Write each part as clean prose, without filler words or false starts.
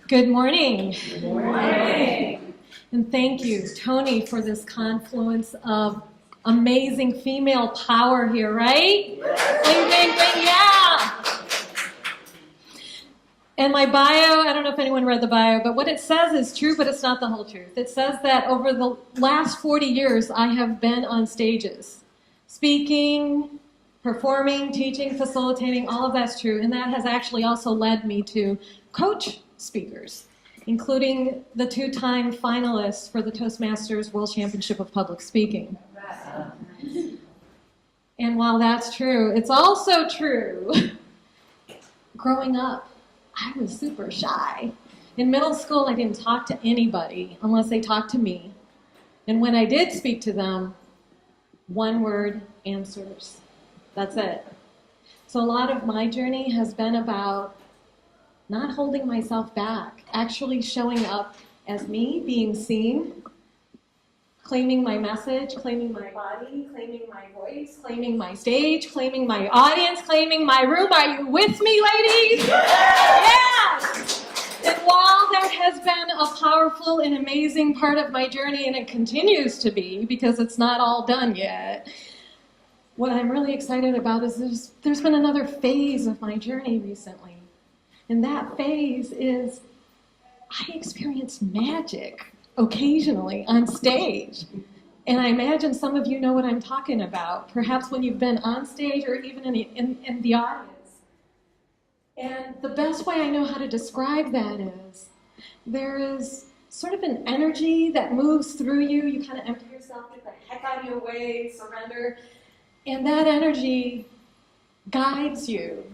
Good morning. Good morning. And thank you, Tony, for this confluence of amazing female power here, right? Bling, bling, bling, yeah! And my bio, I don't know if anyone read the bio, but what it says is true, but it's not the whole truth. It says that over the last 40 years, I have been on stages, speaking, performing, teaching, facilitating, all of that's true. And that has actually also led me to coach speakers, including the two-time finalists for the Toastmasters World Championship of Public Speaking. And while that's true, it's also true, growing up, I was super shy. In middle school, I didn't talk to anybody unless they talked to me. And when I did speak to them, one-word answers. That's it. So a lot of my journey has been about not holding myself back, actually showing up as me, being seen, claiming my message, claiming my body, claiming my voice, claiming my stage, claiming my audience, claiming my room. Are you with me, ladies? Yes! And while that has been a powerful and amazing part of my journey, and it continues to be because it's not all done yet, what I'm really excited about is there's been another phase of my journey recently. And that phase is I experience magic occasionally on stage. And I imagine some of you know what I'm talking about, perhaps when you've been on stage or even in the audience. And the best way I know how to describe that is there is sort of an energy that moves through you. You kind of empty yourself, get the heck out of your way, surrender. And that energy guides you.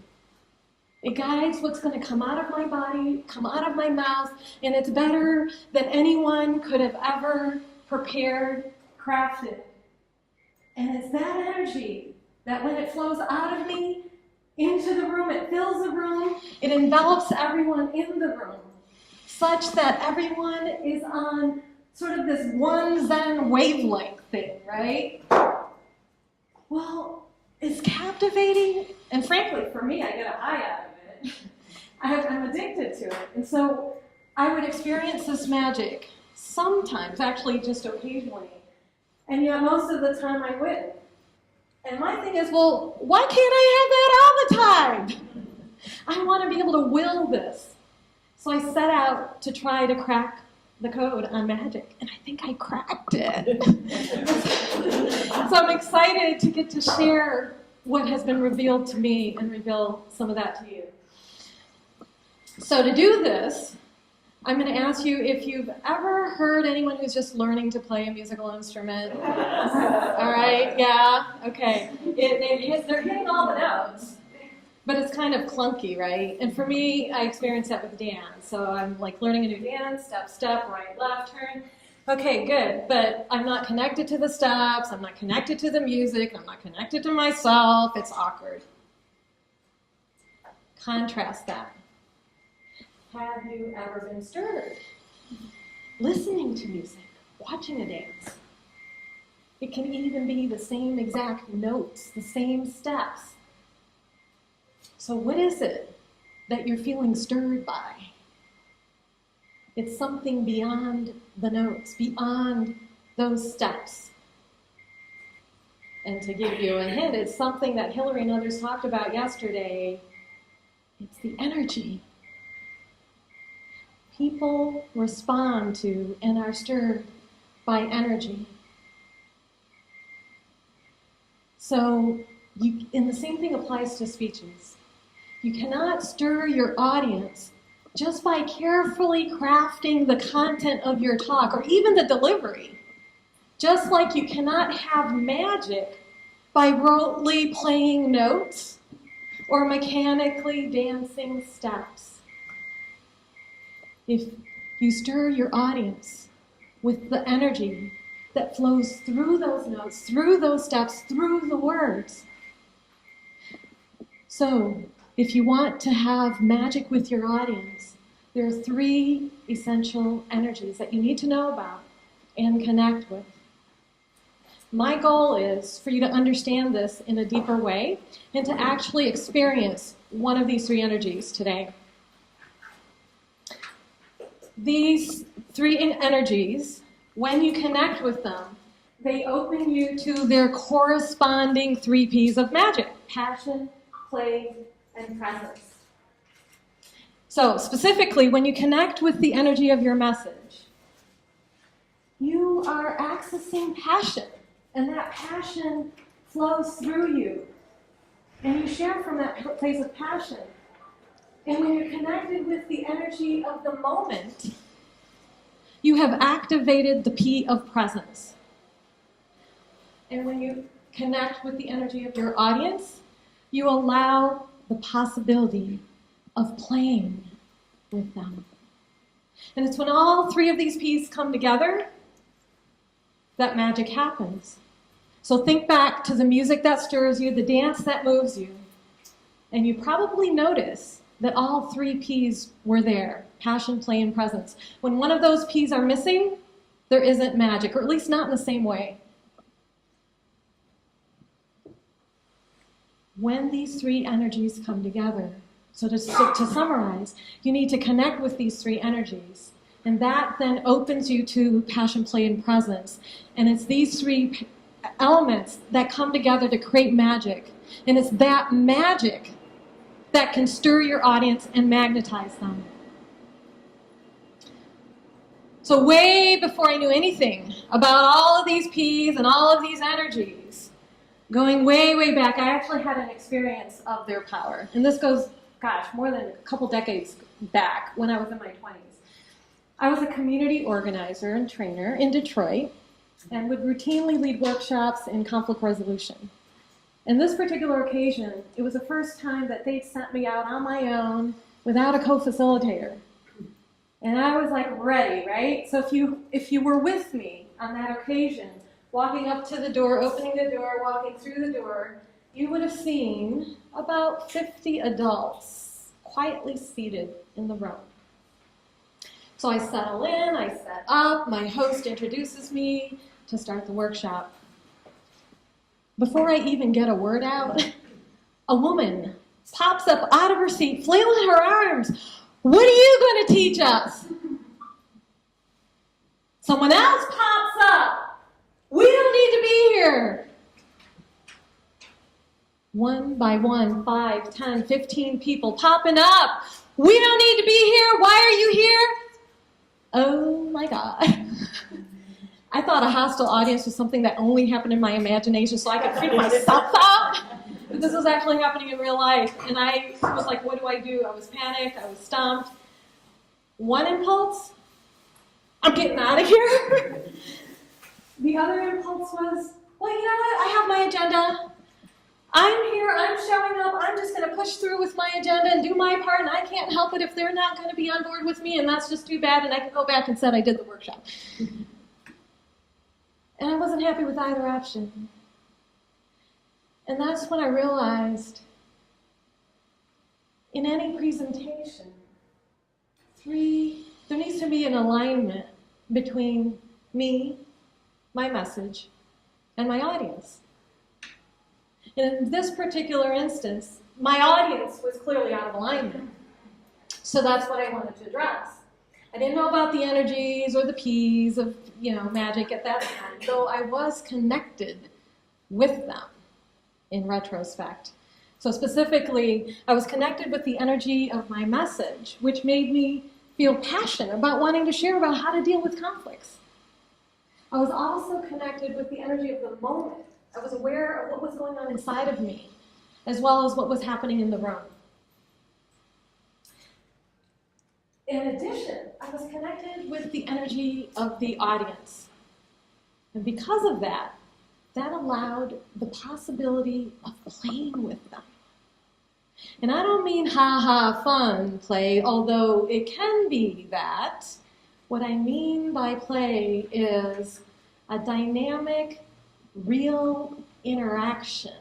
It guides what's going to come out of my body, come out of my mouth, and it's better than anyone could have ever prepared, crafted. And it's that energy that when it flows out of me into the room, it fills the room, it envelops everyone in the room, such that everyone is on sort of this one Zen wavelength thing, right? Well, it's captivating, and frankly, for me, I get a high out of it. I'm addicted to it. And so I would experience this magic sometimes, actually just occasionally, and yet most of the time I wouldn't. And my thing is, well, why can't I have that all the time? I want to be able to will this. So I set out to try to crack the code on magic, and I think I cracked it. So I'm excited to get to share what has been revealed to me and reveal some of that to you. So to do this, I'm going to ask you if you've ever heard anyone who's just learning to play a musical instrument. All right, yeah, okay. They're hitting all the notes, but it's kind of clunky, right? And for me, I experience that with dance. So I'm like learning a new dance, step, step, right, left, turn. Okay, good, but I'm not connected to the steps, I'm not connected to the music, I'm not connected to myself, it's awkward. Contrast that. Have you ever been stirred? Listening to music, watching a dance. It can even be the same exact notes, the same steps. So what is it that you're feeling stirred by? It's something beyond the notes, beyond those steps. And to give you a hint, it's something that Hillary and others talked about yesterday. It's the energy. People respond to and are stirred by energy. So, and the same thing applies to speeches. You cannot stir your audience just by carefully crafting the content of your talk or even the delivery. Just like you cannot have magic by rotely playing notes or mechanically dancing steps. If you stir your audience with the energy that flows through those notes, through those steps, through the words. So, if you want to have magic with your audience, there are 3 essential energies that you need to know about and connect with. My goal is for you to understand this in a deeper way and to actually experience one of these 3 energies today. these three energies, when you connect with them, they open you to their corresponding 3 P's of magic: passion, play, and presence. So specifically, when you connect with the energy of your message, you are accessing passion, and that passion flows through you, and you share from that place of passion. And when you're connected with the energy of the moment, you have activated the P of presence. And when you connect with the energy of your audience, you allow the possibility of playing with them. And it's when all 3 of these P's come together that magic happens. So think back to the music that stirs you, the dance that moves you, and you probably notice that all 3 P's were there: passion, play, and presence. When one of those P's are missing, there isn't magic, or at least not in the same way. When these 3 energies come together, so to summarize, you need to connect with these 3 energies, and that then opens you to passion, play, and presence. And it's these 3 elements that come together to create magic, and it's that magic that can stir your audience and magnetize them. So way before I knew anything about all of these P's and all of these energies, going way, way back, I actually had an experience of their power. And this goes, more than a couple decades back when I was in my 20s. I was a community organizer and trainer in Detroit and would routinely lead workshops in conflict resolution. And this particular occasion, it was the first time that they'd sent me out on my own without a co-facilitator. And I was like ready, right? So if you were with me on that occasion, walking up to the door, opening the door, walking through the door, you would have seen about 50 adults quietly seated in the room. So I settle in, I set up, my host introduces me to start the workshop. Before I even get a word out, a woman pops up out of her seat, flailing her arms. "What are you going to teach us?" Someone else pops up. "We don't need to be here." One by one, 5, 10, 15 people popping up. "We don't need to be here. Why are you here?" Oh my God. I thought a hostile audience was something that only happened in my imagination so I could freak myself out. But this was actually happening in real life. And I was like, what do? I was panicked. I was stumped. One impulse, I'm getting out of here. The other impulse was, well, you know what? I have my agenda. I'm here. I'm showing up. I'm just going to push through with my agenda and do my part. And I can't help it if they're not going to be on board with me. And that's just too bad. And I can go back and say I did the workshop. And I wasn't happy with either option. And that's when I realized in any presentation, there needs to be an alignment between me, my message, and my audience. And in this particular instance, my audience was clearly out of alignment. So that's what I wanted to address. I didn't know about the energies or the P's of, magic at that time, though I was connected with them in retrospect. So specifically, I was connected with the energy of my message, which made me feel passionate about wanting to share about how to deal with conflicts. I was also connected with the energy of the moment. I was aware of what was going on inside of me, as well as what was happening in the room. In addition, I was connected with the energy of the audience. And because of that, that allowed the possibility of playing with them. And I don't mean ha-ha fun play, although it can be that. What I mean by play is a dynamic, real interaction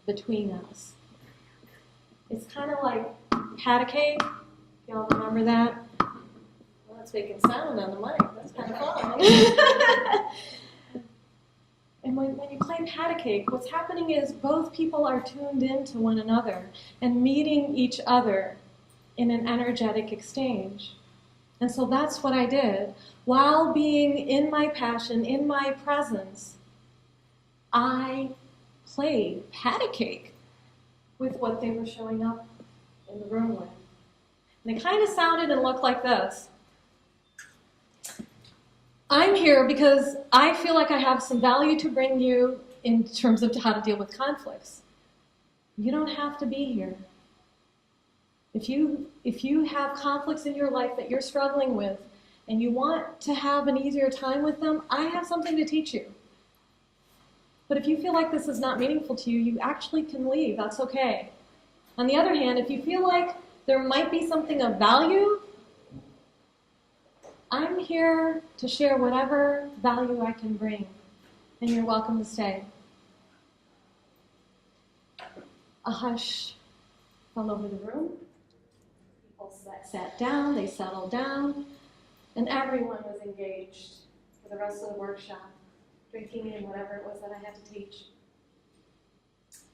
between us. It's kind of like pat a cake. Y'all remember that? Well, it's making sound on the mic. That's kind of fun. And when you play pat a cake, what's happening is both people are tuned into one another and meeting each other in an energetic exchange. And so that's what I did. While being in my passion, in my presence, I played patty cake with what they were showing up in the room with. And it kind of sounded and looked like this. I'm here because I feel like I have some value to bring you in terms of how to deal with conflicts. You don't have to be here. If you have conflicts in your life that you're struggling with and you want to have an easier time with them, I have something to teach you. But if you feel like this is not meaningful to you, you actually can leave. That's okay. On the other hand, if you feel like there might be something of value, I'm here to share whatever value I can bring, and you're welcome to stay. A hush fell over the room. People sat down, they settled down, and everyone was engaged for the rest of the workshop, drinking in whatever it was that I had to teach.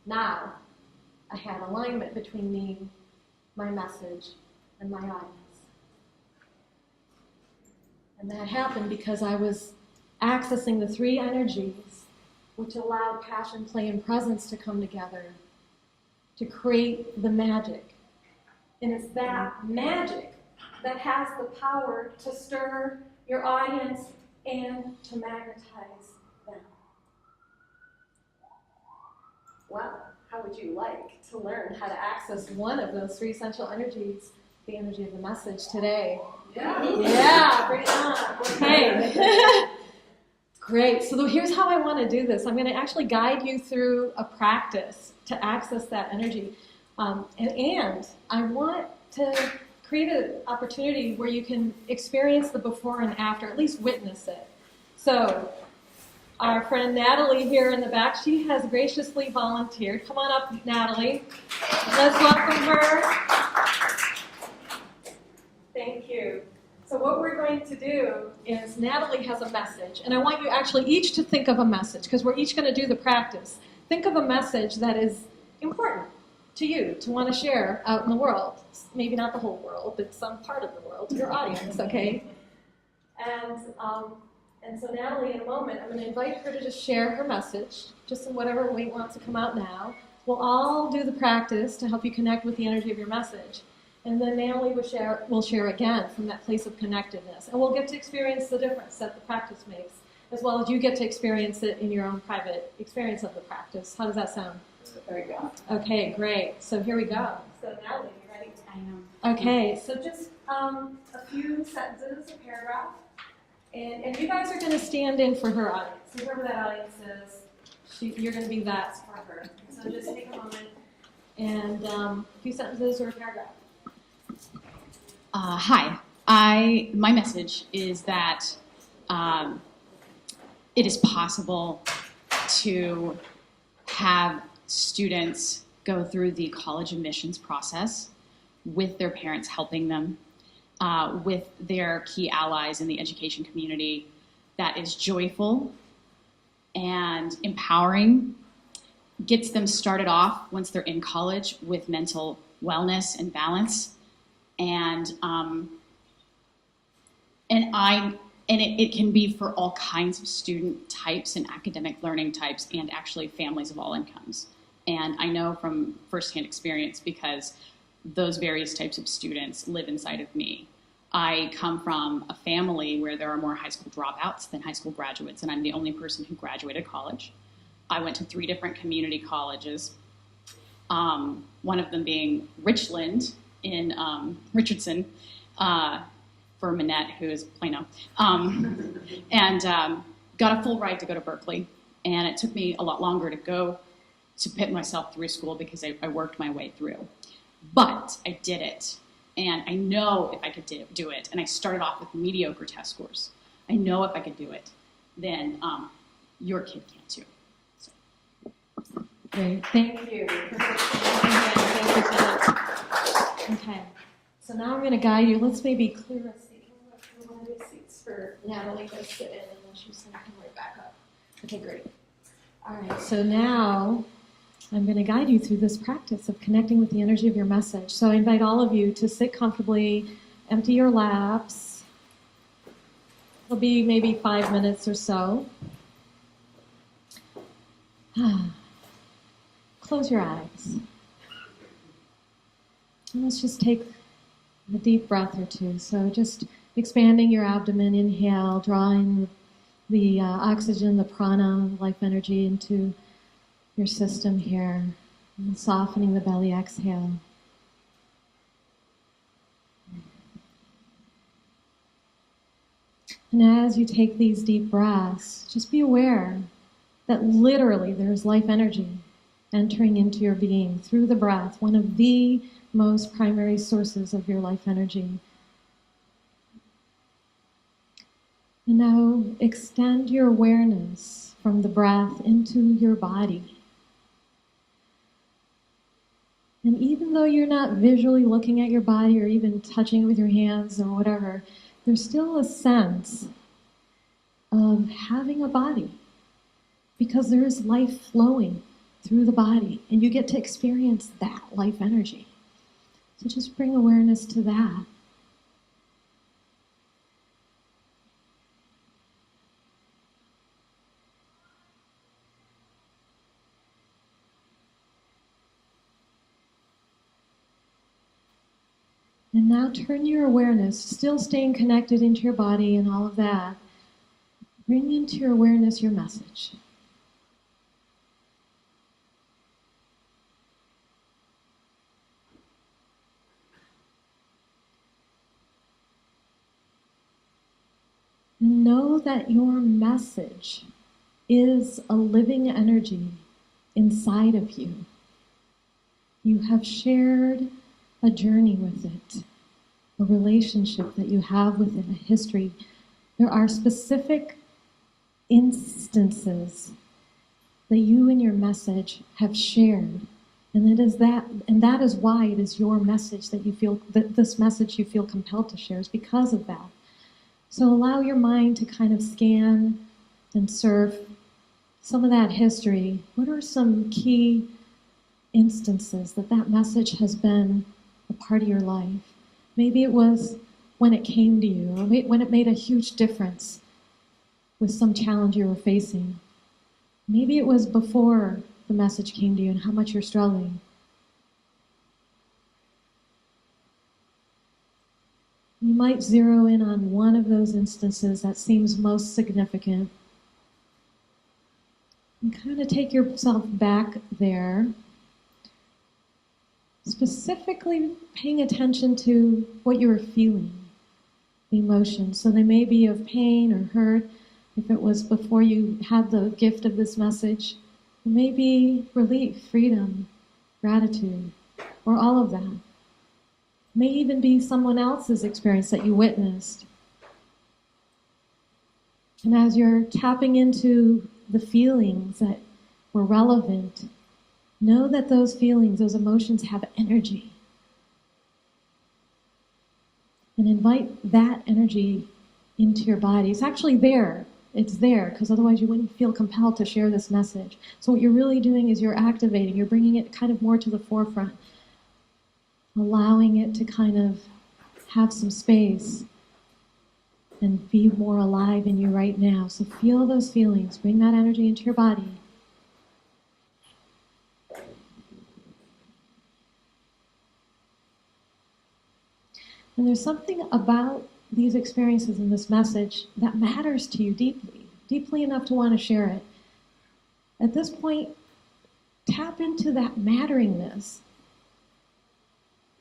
Now, I had alignment between me, my message, and my audience. And that happened because I was accessing the three energies which allowed passion, play, and presence to come together to create the magic. And it's that magic that has the power to stir your audience and to magnetize them. Well, how would you like to learn how to access one of those three essential energies, the energy of the message today? Yeah, bring it on. Okay. Great. So here's how I want to do this. I'm going to actually guide you through a practice to access that energy. And I want to create an opportunity where you can experience the before and after, at least witness it. So our friend Natalie here in the back, she has graciously volunteered. Come on up, Natalie. Let's welcome her. Thank you. So what we're going to do is Natalie has a message, and I want you actually each to think of a message, because we're each going to do the practice. Think of a message that is important to you to want to share out in the world. Maybe not the whole world, but some part of the world, your audience, okay? And so Natalie, in a moment, I'm going to invite her to just share her message, just in whatever way it wants to come out now. We'll all do the practice to help you connect with the energy of your message. And then Natalie will share again from that place of connectedness. And we'll get to experience the difference that the practice makes, as well as you get to experience it in your own private experience of the practice. How does that sound? Very good. Okay, great. So here we go. So Natalie, you ready? I am. Okay, so just a few sentences, a paragraph. And you guys are going to stand in for her audience. So whoever that audience is, you're going to be that for her. So just take a moment and a few sentences or a paragraph. Hi. My message is that it is possible to have students go through the college admissions process with their parents helping them, with their key allies in the education community, that is joyful and empowering, gets them started off once they're in college with mental wellness and balance. And it can be for all kinds of student types and academic learning types, and actually families of all incomes. And I know from firsthand experience, because those various types of students live inside of me. I come from a family where there are more high school dropouts than high school graduates, and I'm the only person who graduated college. I went to 3 different community colleges, one of them being Richland in Richardson, for Manette, who is Plano, and got a full ride to go to Berkeley. And it took me a lot longer to put myself through school because I worked my way through. But I did it, and I know if I could do it, and I started off with mediocre test scores. I know if I could do it, then your kid can too. So. Great, thank you. Okay, so now I'm going to guide you. Let's maybe clear a seat. One of these seats for Natalie to sit in, and then she's going to come right back up. Okay, great. All right, so now I'm going to guide you through this practice of connecting with the energy of your message. So I invite all of you to sit comfortably, empty your laps, It'll be maybe 5 minutes or so. Close your eyes. And let's just take a deep breath or two. So just expanding your abdomen, inhale, drawing the oxygen, the prana, life energy into your system here. And softening the belly, exhale. And as you take these deep breaths, just be aware that literally there's life energy entering into your being through the breath, one of the most primary sources of your life energy. And now extend your awareness from the breath into your body. And even though you're not visually looking at your body or even touching it with your hands or whatever, there's still a sense of having a body, because there is life flowing through the body, and you get to experience that life energy. So just bring awareness to that. And now turn your awareness, still staying connected into your body and all of that, bring into your awareness your message. And know that your message is a living energy inside of you. You have shared a journey with it, a relationship that you have with it, a history. There are specific instances that you and your message have shared, and that is why it is your message that you feel that this message you feel compelled to share is because of that. So allow your mind to kind of scan and surf some of that history. What are some key instances that message has been a part of your life? Maybe it was when it came to you, or when it made a huge difference with some challenge you were facing. Maybe it was before the message came to you and how much you're struggling. You might zero in on one of those instances that seems most significant. And kind of take yourself back there, specifically paying attention to what you were feeling, the emotions. So they may be of pain or hurt. If it was before you had the gift of this message, it may be relief, freedom, gratitude, or all of that. It may even be someone else's experience that you witnessed. And as you're tapping into the feelings that were relevant, know that those feelings, those emotions have energy. And invite that energy into your body. It's actually there. It's there, because otherwise you wouldn't feel compelled to share this message. So what you're really doing is you're activating, you're bringing it kind of more to the forefront, allowing it to kind of have some space and be more alive in you right now. So feel those feelings, bring that energy into your body. And there's something about these experiences and this message that matters to you deeply, deeply enough to want to share it. At this point, tap into that matteringness.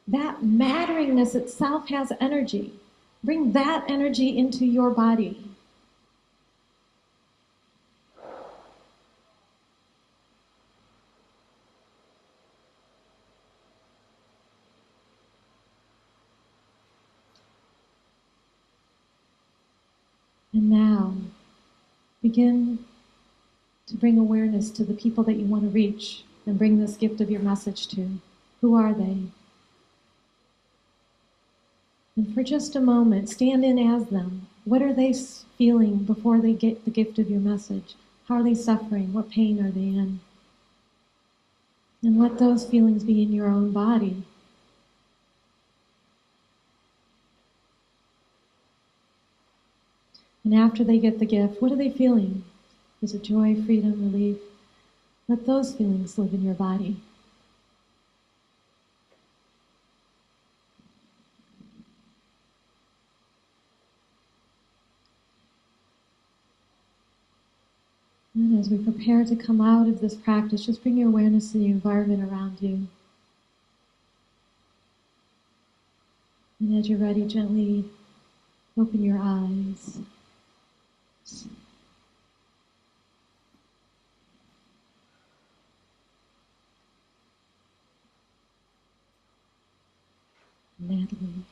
That matteringness itself has energy. Bring that energy into your body. And now, begin to bring awareness to the people that you want to reach and bring this gift of your message to. Who are they? And for just a moment, stand in as them. What are they feeling before they get the gift of your message? How are they suffering? What pain are they in? And let those feelings be in your own body. And after they get the gift, what are they feeling? Is it joy, freedom, relief? Let those feelings live in your body. And as we prepare to come out of this practice, just bring your awareness to the environment around you. And as you're ready, gently open your eyes. Natalie.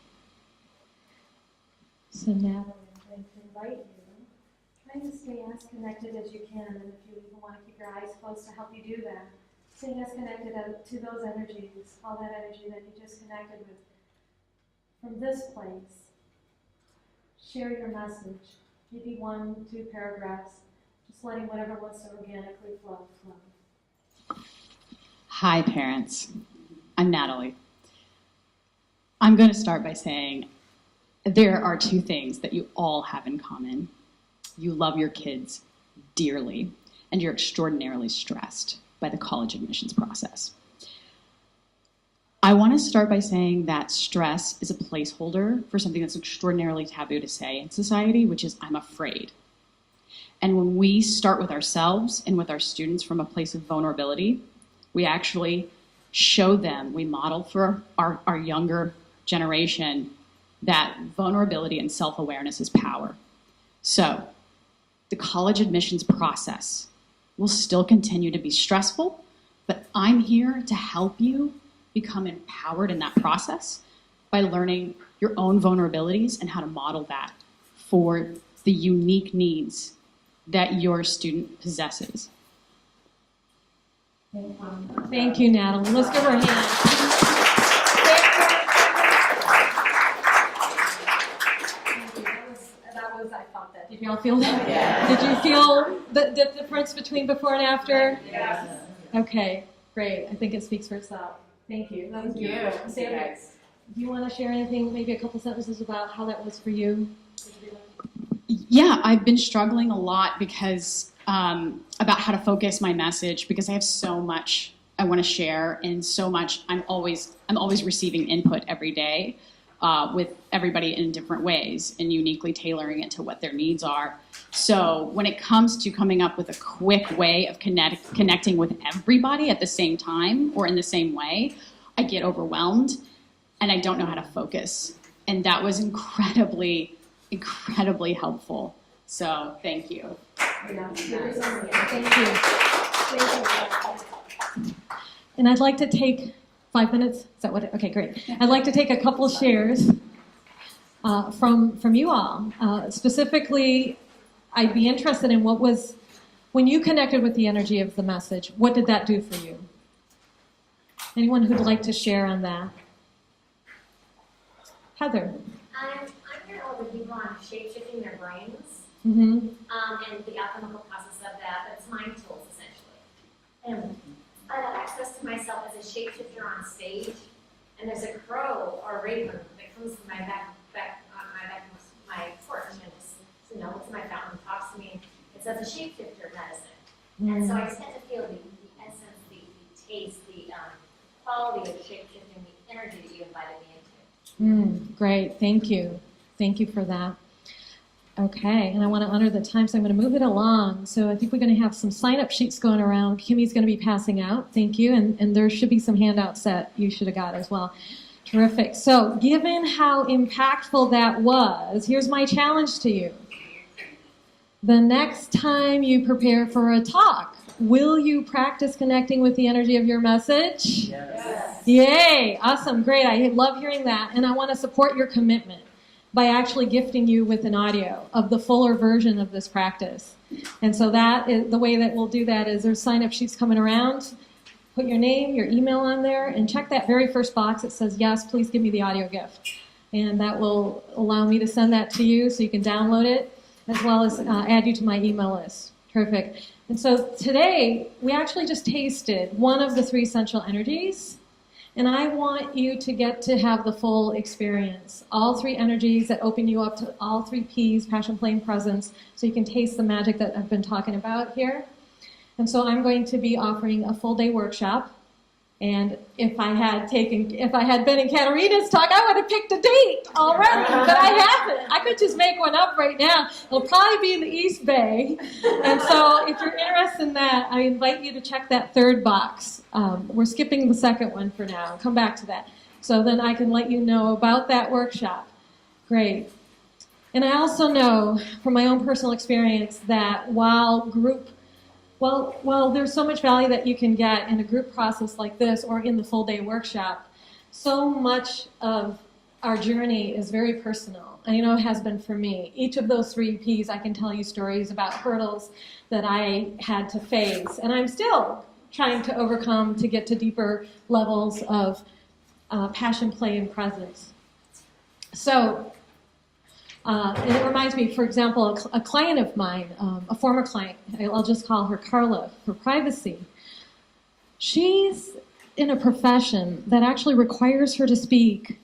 So Natalie, I'm going to invite you. Try to stay as connected as you can, and if you even want to keep your eyes closed to help you do that, staying as connected to those energies, all that energy that you just connected with. From this place, share your message. Maybe 1, 2 paragraphs, just letting whatever wants to organically flow. Hi, parents. I'm Natalie. I'm going to start by saying there are 2 things that you all have in common. You love your kids dearly, and you're extraordinarily stressed by the college admissions process. I want to start by saying that stress is a placeholder for something that's extraordinarily taboo to say in society, which is, I'm afraid. And when we start with ourselves and with our students from a place of vulnerability, we actually show them, we model for our younger generation that vulnerability and self-awareness is power. So the college admissions process will still continue to be stressful, but I'm here to help you become empowered in that process by learning your own vulnerabilities and how to model that for the unique needs that your student possesses. Thank you, Natalie. Let's give her a hand. I felt that. Did you all feel that? Yes. Did you feel the difference between before and after? Yes. Okay, great. I think it speaks for itself. Thank you. That was beautiful. Sam, do you want to share anything, maybe a couple sentences about how that was for you? Yeah, I've been struggling a lot because about how to focus my message, because I have so much I want to share and so much I'm always receiving input every day with everybody in different ways and uniquely tailoring it to what their needs are. So when it comes to coming up with a quick way of connecting with everybody at the same time or in the same way, I get overwhelmed and I don't know how to focus. And that was incredibly helpful. So thank you. Thank you. And I'd like to take 5 minutes. Is that what? Okay, great. I'd like to take a couple shares from you all. Specifically, I'd be interested in what was, when you connected with the energy of the message, what did that do for you? Anyone who'd like to share on that? Heather. I'm hearing all the people on shape-shifting their brains Mm-hmm. and the alchemical process of that. That's mind tools, essentially. And I have access to myself as a shapeshifter on stage, and there's a crow or a raven that comes from my my porch, and just looks at my fountain and talks to me. It's as a shapeshifter medicine. And so I just tend to feel the essence, the taste, the quality of shapeshifting, the energy that you invited me into. Great, thank you. Thank you for that. Okay, and I want to honor the time, so I'm going to move it along. So I think we're going to have some sign-up sheets going around. Kimmy's going to be passing out. Thank you. And there should be some handouts that you should have got as well. Terrific. So given how impactful that was, here's my challenge to you. The next time you prepare for a talk, will you practice connecting with the energy of your message? Yes. Yay! Awesome. Great. I love hearing that. And I want to support your commitment by actually gifting you with an audio of the fuller version of this practice. And so that is the way that we'll do that is there's sign-up sheets coming around. Put your name, your email on there, and check that very first box that says, yes, please give me the audio gift. And that will allow me to send that to you so you can download it, as well as add you to my email list. Terrific. And so today, we actually just tasted one of the 3 essential energies. And I want you to get to have the full experience. All 3 energies that open you up to all 3 Ps, passion, play, and presence, so you can taste the magic that I've been talking about here. And so I'm going to be offering a full day workshop. And if I had been in Katarina's talk, I would have picked a date already, but I haven't. I could just make one up right now. It'll probably be in the East Bay. And so if you're interested in that, I invite you to check that 3rd box. We're skipping the 2nd one for now. I'll come back to that. So then I can let you know about that workshop. Great. And I also know from my own personal experience that while there's so much value that you can get in a group process like this or in the full day workshop, so much of our journey is very personal. And it has been for me. Each of those 3 Ps, I can tell you stories about hurdles that I had to face. And I'm still trying to overcome to get to deeper levels of passion, play, and presence. So, and it reminds me, for example, a client of mine, a former client, I'll just call her Carla for privacy. She's in a profession that actually requires her to speak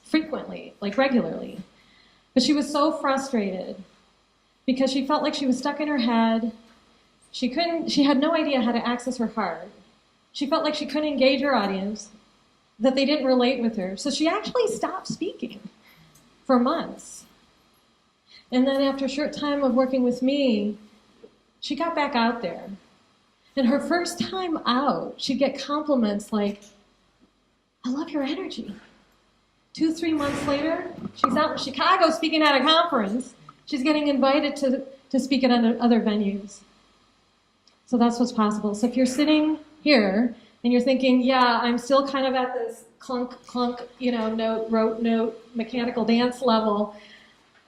frequently, like regularly. But she was so frustrated because she felt like she was stuck in her head. She had no idea how to access her heart. She felt like she couldn't engage her audience, that they didn't relate with her. So she actually stopped speaking for months. And then after a short time of working with me, she got back out there. And her first time out, she'd get compliments like, I love your energy. 2-3 months later, she's out in Chicago speaking at a conference. She's getting invited to speak at other venues. So that's what's possible. So if you're sitting here and you're thinking, yeah, I'm still kind of at this clunk, clunk, note, rote, note, mechanical dance level,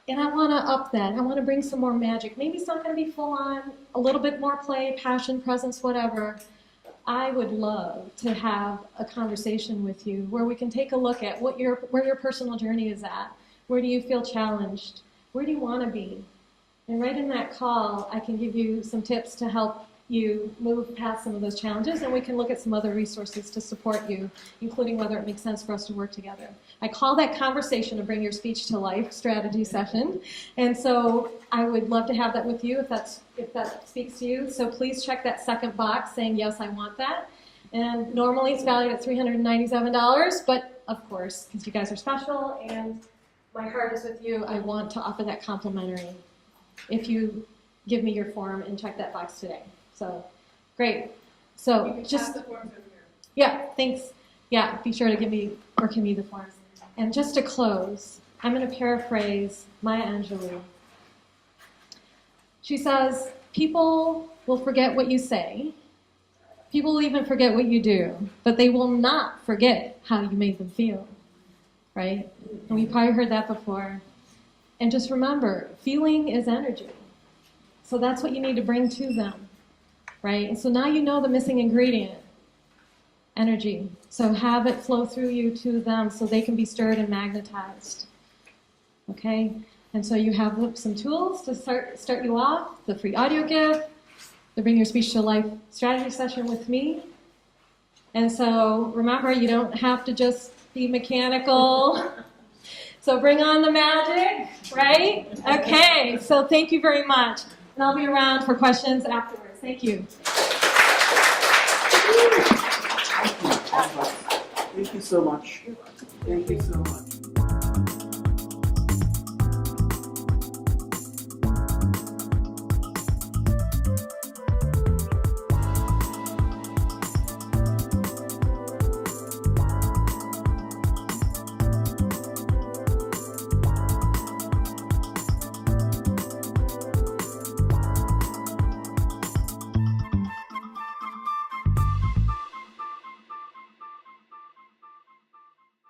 and I want to up that. I want to bring some more magic. Maybe it's not going to be full on, a little bit more play, passion, presence, whatever. I would love to have a conversation with you where we can take a look at where your personal journey is at. Where do you feel challenged? Where do you want to be? And right in that call, I can give you some tips to help you move past some of those challenges, and we can look at some other resources to support you, including whether it makes sense for us to work together. I call that conversation to bring your speech to life strategy session, and so I would love to have that with you if that speaks to you. So please check that 2nd box saying, yes, I want that. And normally it's valued at $397, but of course, because you guys are special and my heart is with you, I want to offer that complimentary if you give me your form and check that box today. So, great. So, You can just, pass the forms over here. yeah, thanks. Yeah, be sure to give me the forms. And just to close, I'm going to paraphrase Maya Angelou. She says, people will forget what you say. People will even forget what you do, but they will not forget how you made them feel, right? And we've probably heard that before. And just remember, feeling is energy. So that's what you need to bring to them, right? And so now you know the missing ingredient, energy. So have it flow through you to them so they can be stirred and magnetized, okay? And so you have some tools to start you off, the free audio gift, the Bring Your Speech to Life strategy session with me. And so remember, you don't have to just be mechanical. So bring on the magic, right? Okay, so thank you very much. And I'll be around for questions afterwards. Thank you. Thank you so much. Thank you so much.